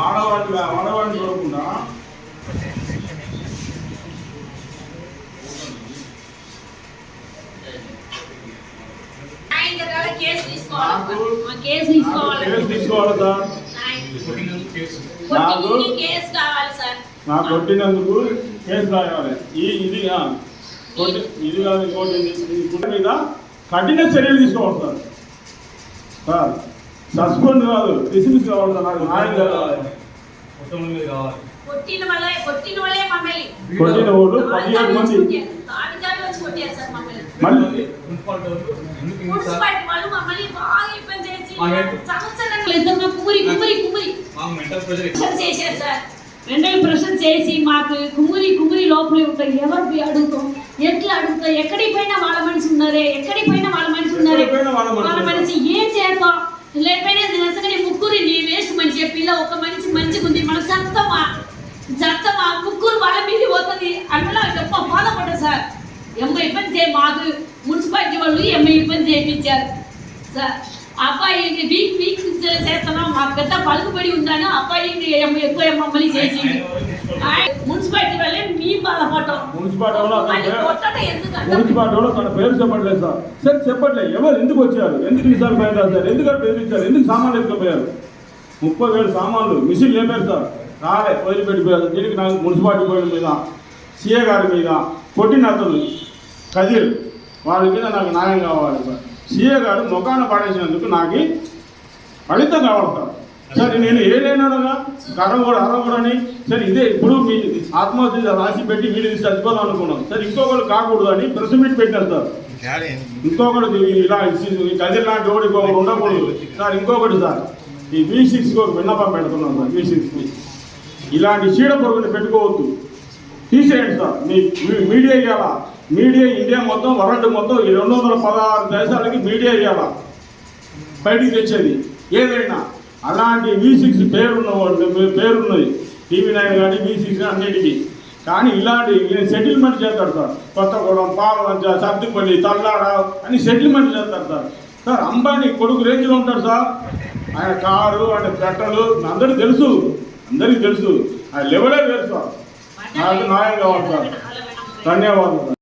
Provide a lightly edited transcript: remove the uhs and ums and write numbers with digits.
ఆడవాడిని చూడకుండా కేసు తీసుకోవాలి సార్. నాకు కొట్టినందుకు కేసు రాయాలి. ఇది కాదు ఇంకోటి మీద కఠిన చర్యలు తీసుకోవాలి సార్. సార్ సస్పెండ్ కాదు, డిస్మిస్ కావాలి సార్. నాకు న్యాయం జరగాలి. కొట్టిన ఓడు 17 మంది మళ్ళీ మెంటల్ ప్రెషర్ చేసి మాకు కుమ్మురి లోపలే ఉంటాయి. ఎవరు అడుగుతాం, ఎట్లా అడుగుతాం? ఎక్కడికి పోయినా వాళ్ళ మనిషి ఉన్నారే, వాళ్ళ మనిషి ఏం చేద్దాం లేకపోయినా నిజంగా ముగ్గురిని వేస్ట్ మంచి పిల్ల ఒక మనిషి మంచిగా ఉంది, మనకు సత్తమా ముగ్గురు వాళ్ళ మీద పోతుంది అట్లా గొప్ప బాధపడ్డా సార్. ఎంఐ ఇబ్బంది మాకు మున్సిపాలిటీ వాళ్ళు ఎంఐ ఇబ్బంది చేయించారు సార్. అబ్బాయి వీక్ చేస్తున్నాం, మాకు పెద్ద పలుకుబడి ఉందని అబ్బాయిని ఎక్కువ మమ్మల్ని చేసి మున్సిపాలిటీ వాళ్ళే మీ బాధపడటం. మున్సిపాలిటీ తన పేరు చెప్పట్లేదు సార్. సార్ చెప్పట్లేదు, ఎవరు ఎందుకు వచ్చారు, ఎందుకు విషయాలు బయలుదేరారు సార్, ఎందుకు బెదిరించారు, ఎందుకు సామాన్లు ఎత్తుకుపోయారు? 30,000 సామాన్లు మిషన్ లేపారు సార్. రాలే వదిలిపెట్టిపోయారు. దీనికి నాకు మున్సిపాలిటీ బోర్డు మీద, సీఏ గారి మీద, కొట్టిన అతను కదిర్ వాళ్ళ మీద నాకు న్యాయం కావాలి సార్. సీఏ గారు ముఖాన పడేసినందుకు నాకు ఫలితం కావాలి సార్. సరే నేను ఏదైనా అరవకూడని సరే ఇదే ఇప్పుడు మీ ఆత్మహత్య రాసి పెట్టి వీళ్ళు తీసి చచ్చిపోదాం అనుకున్నాం సార్. ఇంకొకరు కాకూడదు అని ప్రెస్ మీట్ పెట్టారు సార్. ఇంకొకటి ఇలా కదిర్ లాంటి వాడు ఇంకొకటి ఉండకూడదు సార్. ఇంకొకటి సార్, ఈ V6కి ఒక విన్నపం పెడుతున్నాం సార్. V6కి ఇలాంటి చీడ పొరుగుని పెట్టుకోవద్దు, తీసేయండి సార్. మీ మీడియా ఇవ్వాలా, మీడియా ఇండియా మొత్తం వరల్డ్ మొత్తం ఈ 216 దేశాలకి మీడియా ఇవ్వాలా బయటికి తెచ్చేది ఏదైనా. అలాంటి V6 పేరున్నది TV9 కానీ V6 అన్నిటికీ. కానీ ఇలాంటి ఈయన సెటిల్మెంట్ చేస్తాడు సార్. కొత్తగూడెం, పాలవంచ, సర్దిపల్లి, తల్లాడ అని సెటిల్మెంట్ చేస్తారు సార్. సార్ అంబానీ కొడుకు రేంజ్లో ఉంటాడు సార్. ఆయన కారు, ఆయన పెట్టలు అందరికీ తెలుసు. ఆ లెవెలే వేరు సార్. నాకు న్యాయం కావాలి సార్. ధన్యవాదాలు.